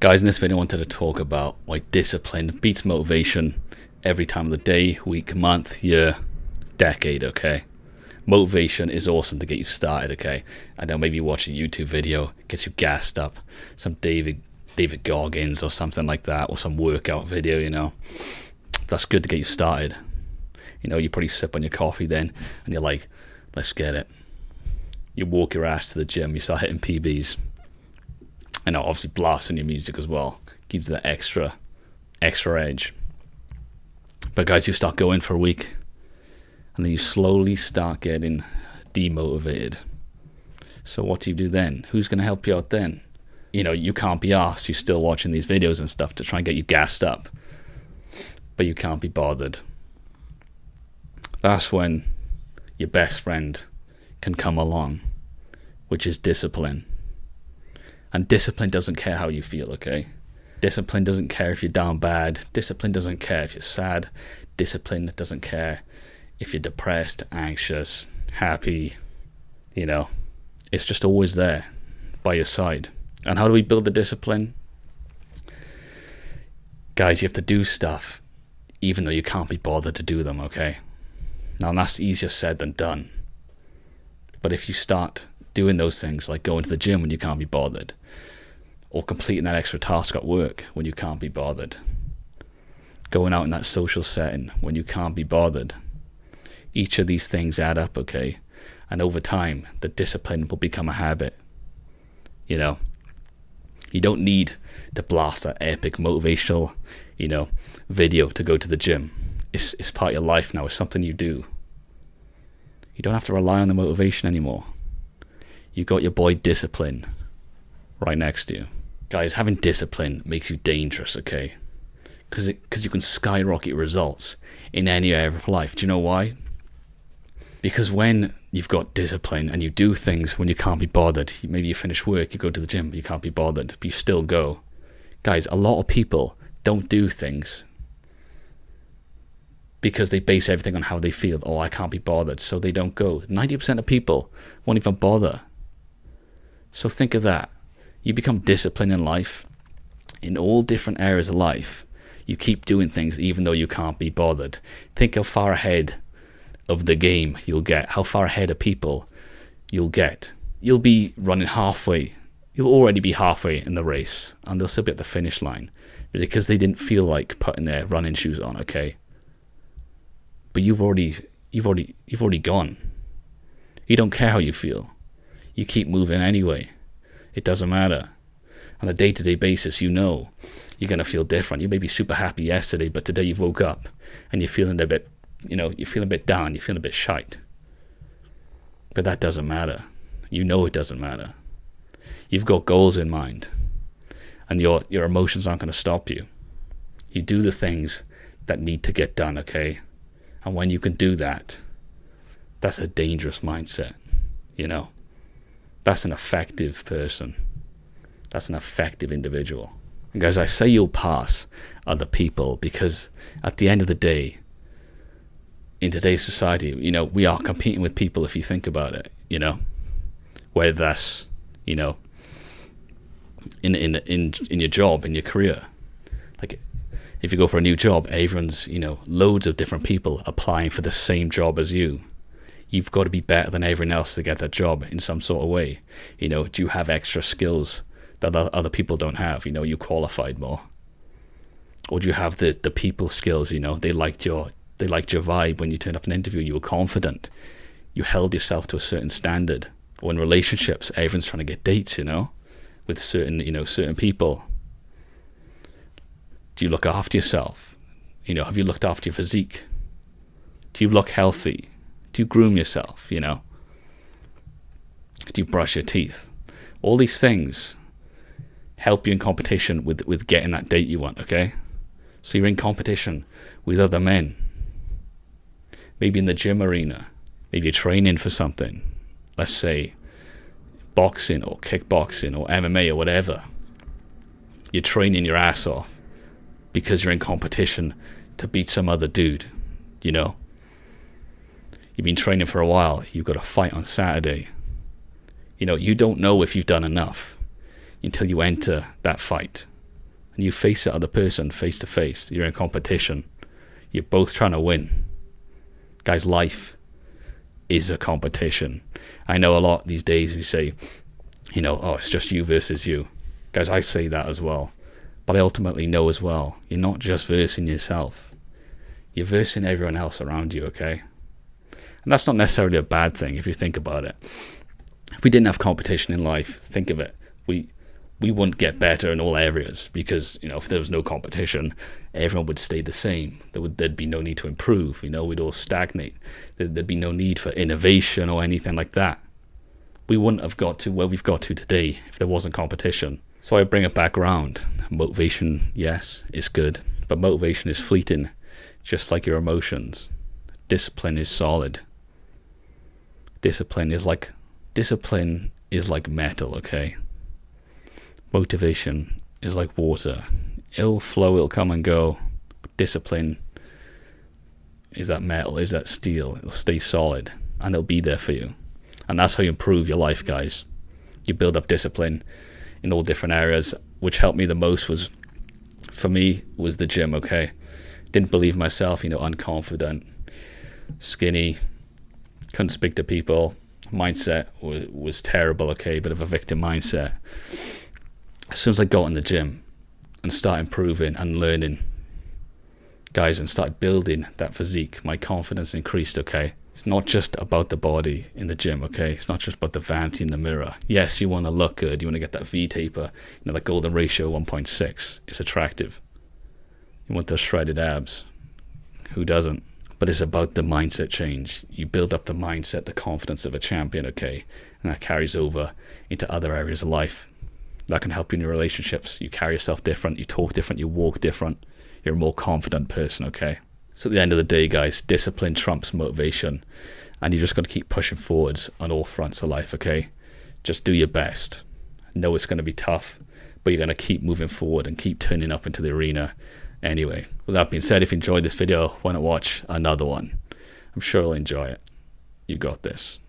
Guys, in this video I wanted to talk about why discipline beats motivation every time of the day, week, month, year, decade, okay? Motivation is awesome to get you started, okay? I know maybe you watch a YouTube video, gets you gassed up, some David Goggins or something like that, or some workout video, you know? That's good to get you started. You know, you probably sip on your coffee then, and you're like, let's get it. You walk your ass to the gym, you start hitting PBs. And obviously blasting your music as well gives you that extra edge. But guys, you start going for a week and then you slowly start getting demotivated. So what do you do then? Who's going to help you out then? You know, you can't be asked. You're still watching these videos and stuff to try and get you gassed up, but you can't be bothered. That's when your best friend can come along, which is discipline. And discipline doesn't care how you feel, okay? Discipline doesn't care if you're down bad. Discipline doesn't care if you're sad. Discipline doesn't care if you're depressed, anxious, happy. You know, it's just always there by your side. And how do we build the discipline? Guys, you have to do stuff even though you can't be bothered to do them, okay? Now, that's easier said than done. But if you start doing those things, like going to the gym when you can't be bothered, or completing that extra task at work when you can't be bothered, going out in that social setting when you can't be bothered, each of these things add up, okay? And over time, the discipline will become a habit. You know, you don't need to blast that epic motivational, you know, video to go to the gym. It's part of your life now. It's something you do. You don't have to rely on the motivation anymore. You got your boy discipline right next to you. Guys, having discipline makes you dangerous, okay? Because you can skyrocket results in any area of life. Do you know why? Because when you've got discipline and you do things when you can't be bothered, maybe you finish work, you go to the gym, but you can't be bothered, but you still go. Guys, a lot of people don't do things because they base everything on how they feel. Oh, I can't be bothered, so they don't go. 90% of people won't even bother. So think of that. You become disciplined in life, in all different areas of life. You keep doing things even though you can't be bothered. Think how far ahead of the game you'll get, how far ahead of people you'll get. You'll be running halfway. You'll already be halfway in the race, and they'll still be at the finish line because they didn't feel like putting their running shoes on, okay? But you've already gone. You don't care how you feel. You keep moving anyway. It doesn't matter. On a day-to-day basis, you know you're going to feel different. You may be super happy yesterday, but today you've woke up and you're feeling a bit, you know, you're feeling a bit down, you're feeling a bit shite. But that doesn't matter. You know it doesn't matter. You've got goals in mind, and your emotions aren't going to stop you. You do the things that need to get done, okay? And when you can do that, that's a dangerous mindset, you know? That's an effective person. That's an effective individual. And guys, I say you'll pass other people because at the end of the day, in today's society, you know, we are competing with people if you think about it, you know? Whether that's, you know, in your job, in your career. Like, if you go for a new job, everyone's, you know, loads of different people applying for the same job as you. You've got to be better than everyone else to get that job in some sort of way. You know, do you have extra skills that other people don't have? You know, you qualified more. Or do you have the people skills, you know? They liked your vibe when you turned up an interview. You were confident. You held yourself to a certain standard. Or in relationships, everyone's trying to get dates, you know, with certain people. Do you look after yourself? You know, have you looked after your physique? Do you look healthy? Do you groom yourself, you know? Do you brush your teeth? All these things help you in competition with getting that date you want, okay? So you're in competition with other men. Maybe in the gym arena. Maybe you're training for something. Let's say boxing or kickboxing or MMA or whatever. You're training your ass off because you're in competition to beat some other dude, you know? You've been training for a while. You've got a fight on Saturday. You know, you don't know if you've done enough until you enter that fight. and you face that other person face to face, you're in competition. You're both trying to win. Guys, life is a competition. I know a lot these days we say, you know, oh, it's just you versus you. Guys, I say that as well. But I ultimately know as well, you're not just versing yourself. You're versing everyone else around you, okay? And that's not necessarily a bad thing if you think about it. If we didn't have competition in life, think of it. We wouldn't get better in all areas because, you know, if there was no competition, everyone would stay the same. There'd be no need to improve. You know, we'd all stagnate. There'd be no need for innovation or anything like that. We wouldn't have got to where we've got to today if there wasn't competition. So I bring it back around. Motivation, yes, is good, but motivation is fleeting, just like your emotions. Discipline is solid. Discipline is like metal, okay? Motivation is like water. It'll flow, it'll come and go. Discipline is that metal, is that steel. It'll stay solid and it'll be there for you. And that's how you improve your life, guys. You build up discipline in all different areas. Which helped me the most was the gym, okay? Didn't believe myself, you know, unconfident, skinny, couldn't speak to people. Mindset was terrible, okay? Bit of a victim mindset. As soon as I got in the gym and started improving and learning, guys, and started building that physique, my confidence increased, okay? It's not just about the body in the gym, okay? It's not just about the vanity in the mirror. Yes, you want to look good. You want to get that V-taper, you know, that golden ratio 1.6. It's attractive. You want those shredded abs. Who doesn't? But it's about the mindset change. You build up the mindset, the confidence of a champion, okay? And that carries over into other areas of life. That can help you in your relationships. You carry yourself different, you talk different, you walk different. You're a more confident person, okay? So at the end of the day, guys, discipline trumps motivation. And you just got to keep pushing forwards on all fronts of life, okay? Just do your best. Know it's going to be tough, but you're going to keep moving forward and keep turning up into the arena. Anyway, with that being said, if you enjoyed this video, why not watch another one? I'm sure you'll enjoy it. You got this.